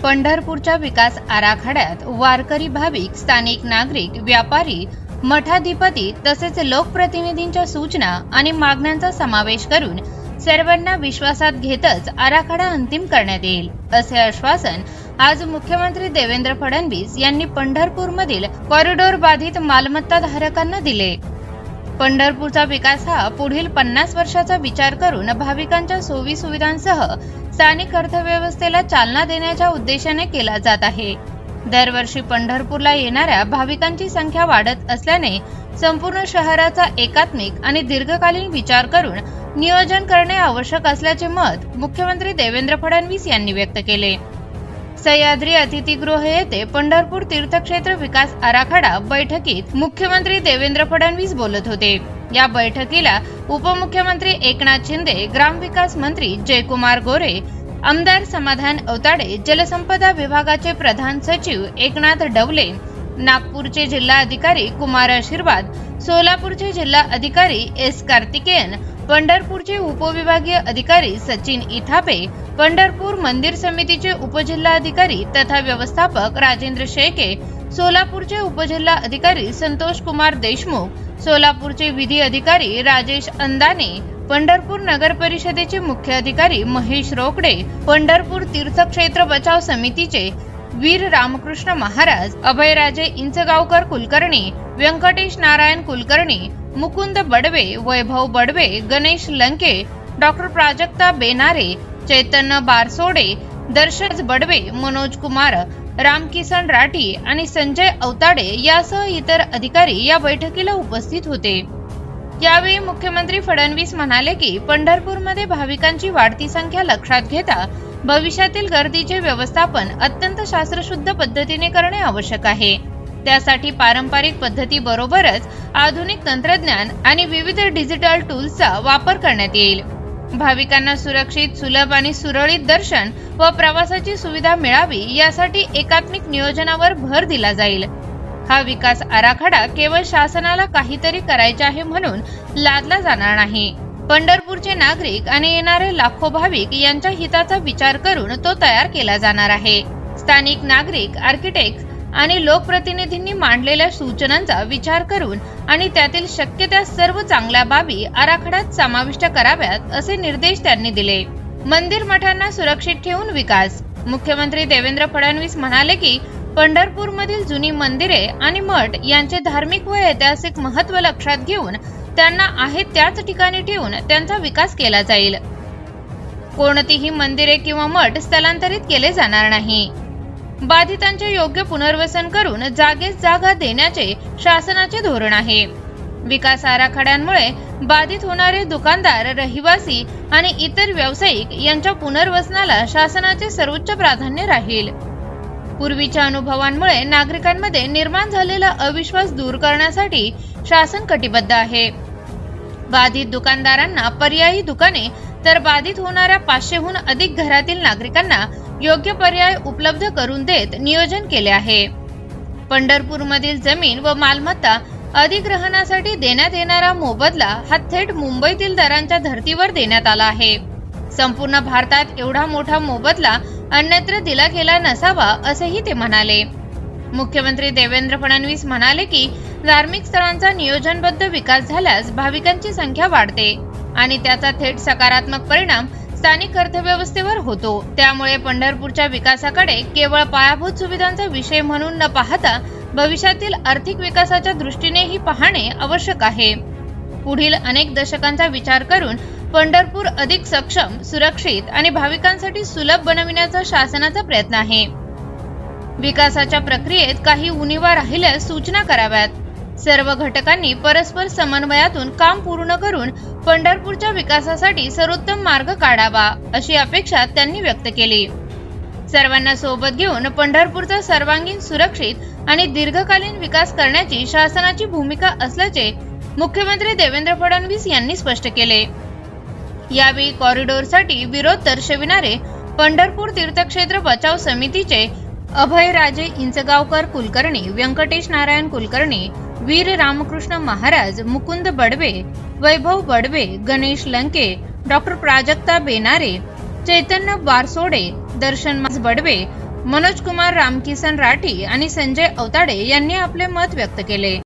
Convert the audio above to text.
पंढरपूरच्या विकास आराखड्यात वारकरी भाविक, स्थानिक नागरिक, व्यापारी, मठाधिपती तसेच लोकप्रतिनिधींच्या सूचना आणि मागण्यांचा समावेश करून सर्वांना विश्वासात घेतच आराखडा अंतिम करण्यात येईल, असे आश्वासन आज मुख्यमंत्री देवेंद्र फडणवीस यांनी पंढरपूरमधील कॉरिडॉर बाधित मालमत्ता धारकांना दिले। पंढरपूरचा विकास हा पुढील 50 वर्षाचा विचार करून भाविकांच्या सोयी सुविधांसह स्थानिक अर्थव्यवस्थेला चालना देण्याच्या उद्देशाने केला जात आहे। दरवर्षी पंढरपूरला येणाऱ्या भाविकांची संख्या वाढत असल्याने संपूर्ण शहराचा एकात्मिक आणि दीर्घकालीन विचार करून नियोजन करणे आवश्यक असल्याचे मत मुख्यमंत्री देवेंद्र फडणवीस यांनी व्यक्त केले। सह्याद्री अतिथीगृह येथे पंढरपूर तीर्थक्षेत्र विकास आराखडा बैठकीत मुख्यमंत्री देवेंद्र फडणवीस बोलत होते। या बैठकीला उपमुख्यमंत्री एकनाथ शिंदे, ग्रामविकास मंत्री जयकुमार गोरे, आमदार समाधान अवताडे, जलसंपदा विभागाचे प्रधान सचिव एकनाथ डवले, नागपूरचे जिल्हा अधिकारी कुमार आशीर्वाद, सोलापूरचे जिल्हा अधिकारी एस कार्तिकेयन, पंढरपूरचे उपविभागीय अधिकारी सचिन इथापे, पंढरपूर मंदिर समितीचे उपजिल्हा अधिकारी तथा व्यवस्थापक राजेंद्र शेळके, सोलापूरचे उपजिल्हा अधिकारी संतोष कुमार देशमुख, सोलापूरचे विधी अधिकारी राजेश अंदाने, पंढरपूर नगर परिषदेचे मुख्य अधिकारी महेश रोकडे, पंढरपूर तीर्थक्षेत्र बचाव समितीचे वीर रामकृष्ण महाराज, अभयराजे इंचगावकर कुलकर्णी, व्यंकटेश नारायण कुलकर्णी, मुकुंद बडवे, वैभव बडवे, गणेश लंके, डॉक्टर प्राजक्ता बेनारे, चैतन्य बारसोडे, दर्शन बडवे, मनोज कुमार, रामकिसन राठी आणि संजय अवताडे यासह इतर अधिकारी या बैठकीला उपस्थित होते। यावेळी मुख्यमंत्री फडणवीस म्हणाले की पंढरपूरमध्ये भाविकांची वाढती संख्या लक्षात घेता भविष्यातील गर्दीचे व्यवस्थापन अत्यंत शास्त्रशुद्ध पद्धतीने करणे आवश्यक आहे। त्यासाठी पारंपरिक पद्धतीबरोबरच आधुनिक तंत्रज्ञान आणि विविध डिजिटल टूल्सचा वापर करण्यात येईल। भाविकांना सुरक्षित, सुलभ आणि सुरळीत दर्शन व प्रवासाची सुविधा मिळावी यासाठी एकात्मिक नियोजनावर भर दिला जाईल। हा विकास आराखडा केवळ शासनाला काहीतरी करायचे आहे म्हणून लादला जाणार नाही। पंढरपूरचे नागरिक आणि येणारे लाखो भाविक यांच्या हिताचा विचार करून तो तयार केला जाणार आहे। स्थानिक नागरिक, आर्किटेक्ट आणि लोकप्रतिनिधींनी मांडलेल्या सूचनांचा विचार करून आणि त्यातील शक्य त्या सर्व चांगल्या बाबी आराखड्यात समाविष्ट कराव्यात असे निर्देश त्यांनी दिले। मंदिर मठांना सुरक्षित ठेवून विकास। मुख्यमंत्री देवेंद्र फडणवीस म्हणाले की पंढरपूरमधील जुनी मंदिरे आणि मठ यांचे धार्मिक व ऐतिहासिक महत्त्व लक्षात घेऊन त्यांना आहे त्याच ठिकाणी ठेवून त्यांचा विकास केला जाईल। कोणतीही मंदिरे किंवा मठ स्थलांतरित केले जाणार नाही। बाधितांचे योग्य पुनर्वसन करून जागेस जागा देण्याचे शासनाचे धोरण आहे। विकास आराखड्यांमुळे बाधित होणारे दुकानदार, रहिवासी आणि इतर व्यावसायिक यांच्या पुनर्वसनाला शासनाचे सर्वोच्च प्राधान्य राहील। पूर्वीच्या अनुभवांमुळे नागरिकांमध्ये निर्माण झालेला अविश्वास दूर करण्यासाठी शासन कटिबद्ध आहे। बाधित दुकानदारांना पर्यायी दुकाने तर बाधित होणाऱ्या 500हून अधिक घरातील नागरिकांना योग्य पर्याय उपलब्ध करून देत नियोजन केले आहे। पंढरपूरमधील जमीन व मालमत्ता अधिग्रहणासाठी देण्यात येणारा मोबदला हा थेट मुंबईतील दरांच्या धर्तीवर देण्यात आला आहे। संपूर्ण भारतात एवढा मोठा मोबदला अन्यत्र दिला गेला नसावा असेही ते म्हणाले। मुख्यमंत्री देवेंद्र फडणवीस म्हणाले की धार्मिक स्थळांचा नियोजनबद्ध विकास झाल्यास भाविकांची संख्या वाढते आणि त्याचा थेट सकारात्मक परिणाम स्थानिक अर्थव्यवस्थेवर होतो। त्यामुळे पंढरपूरच्या विकासाकडे केवळ पायाभूत सुविधांचा विषय म्हणून न पाहता भविष्यातील आर्थिक विकासाच्या दृष्टीनेही पाहणे आवश्यक आहे। पुढील अनेक दशकांचा विचार करून पंढरपूर अधिक सक्षम, सुरक्षित आणि भाविकांसाठी सुलभ बनविण्याचा शासनाचा प्रयत्न आहे। विकासाच्या प्रक्रियेत काही उणिवा राहिल्यास सूचना कराव्यात। सर्व घटकांनी परस्पर समन्वयातून काम पूर्ण करून पंढरपूरच्या विकासासाठी सर्वोत्तम मार्ग काढावा अशी अपेक्षा त्यांनी व्यक्त केली। सर्वांना सोबत घेऊन पंढरपूरचा सर्वांगीण, सुरक्षित आणि दीर्घकालीन विकास करण्याची शासनाची भूमिका असल्याचे मुख्यमंत्री देवेंद्र फडणवीस यांनी स्पष्ट केले। यावेळी कॉरिडॉरसाठी विरोध दर्शविणारे पंढरपूर तीर्थक्षेत्र बचाव समितीचे अभयराजे इंचगावकर कुलकर्णी, व्यंकटेश नारायण कुलकर्णी, वीर रामकृष्ण महाराज, मुकुंद बडवे, वैभव बडवे, गणेश लंके, डॉक्टर प्राजक्ता बेनारे, चैतन्य बारसोडे, दर्शन बडवे, मनोज कुमार रामकिसन राठी आणि संजय अवताडे यांनी आपले मत व्यक्त केले।